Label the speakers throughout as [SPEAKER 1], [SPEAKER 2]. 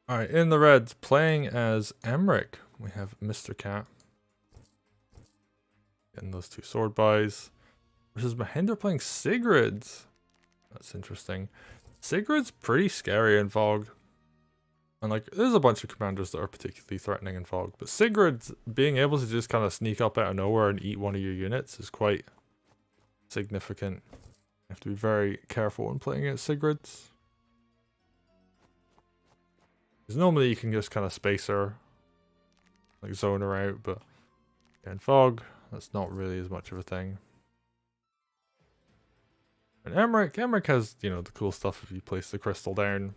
[SPEAKER 1] Alright, in the reds, playing as Emeric, we have Mr.Cat. Getting those two sword buys. Versus M0h1nder playing Sigrid. That's interesting. Sigrid's pretty scary in Fog. And like, there's a bunch of commanders that are particularly threatening in Fog. But Sigrid being able to just kind of sneak up out of nowhere and eat one of your units is quite significant. You have to be very careful when playing against Sigrids. Because normally you can just kind of space her, like zone her out, but in Fog, that's not really as much of a thing. And Emeric has, you know, the cool stuff if you place the crystal down.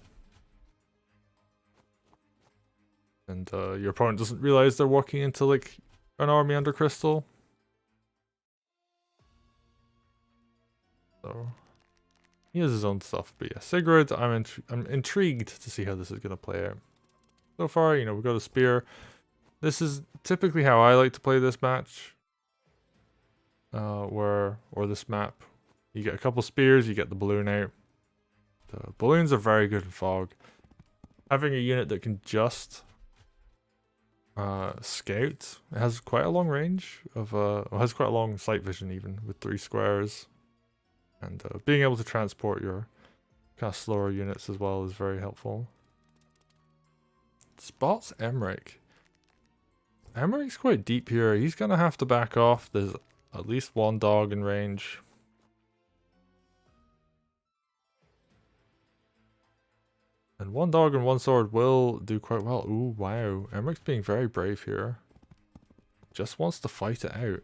[SPEAKER 1] And your opponent doesn't realize they're walking into like an army under crystal. So he has his own stuff, but yeah, Sigrid, I'm intrigued to see how this is going to play out. So far, you know, we've got a spear. This is typically how I like to play this match. Or this map. You get a couple spears, you get the balloon out. The balloons are very good in Fog. Having a unit that can just scout, it has quite a long range of it has quite a long sight vision even with 3 squares. And being able to transport your kind of slower units as well is very helpful. Spots Emeric. Emeric's quite deep here. He's gonna have to back off. There's at least one dog in range. And one dog and one sword will do quite well. Ooh, wow. Emeric's being very brave here. Just wants to fight it out.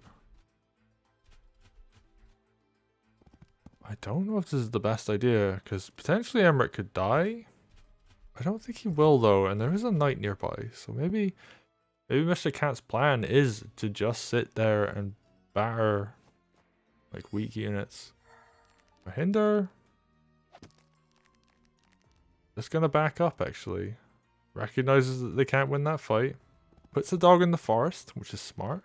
[SPEAKER 1] I don't know if this is the best idea, because potentially Emeric could die. I don't think he will though, and there is a knight nearby, so maybe Mr.Cat's plan is to just sit there and batter like weak units. M0h1nder just gonna back up actually. Recognizes that they can't win that fight. Puts a dog in the forest, which is smart.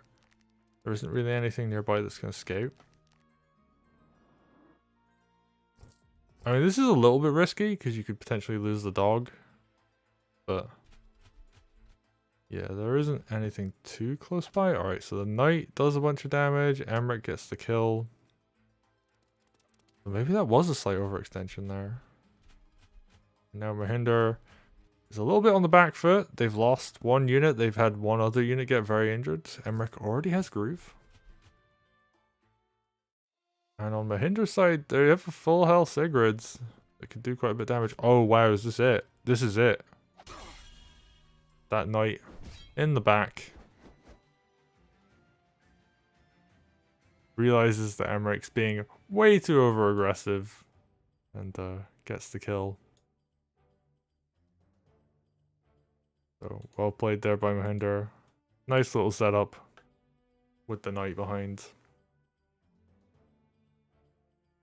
[SPEAKER 1] There isn't really anything nearby that's gonna scout. I mean, this is a little bit risky because you could potentially lose the dog. But yeah, there isn't anything too close by. Alright, so the knight does a bunch of damage. Emeric gets the kill. So maybe that was a slight overextension there. Now M0h1nder is a little bit on the back foot. They've lost one unit. They've had one other unit get very injured. Emeric already has Groove. And on M0h1nder's side, they have a full health Sigrids that can do quite a bit of damage. Oh wow, is this it? This is it. That knight in the back realizes that Emeric's being way too over aggressive and gets the kill. So well played there by M0h1nder. Nice little setup with the knight behind.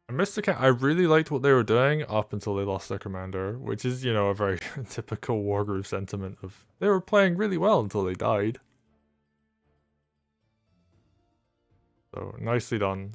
[SPEAKER 1] And Mr.Cat, I really liked what they were doing up until they lost their commander, which is, you know, a very typical Wargroove sentiment of they were playing really well until they died. So nicely done.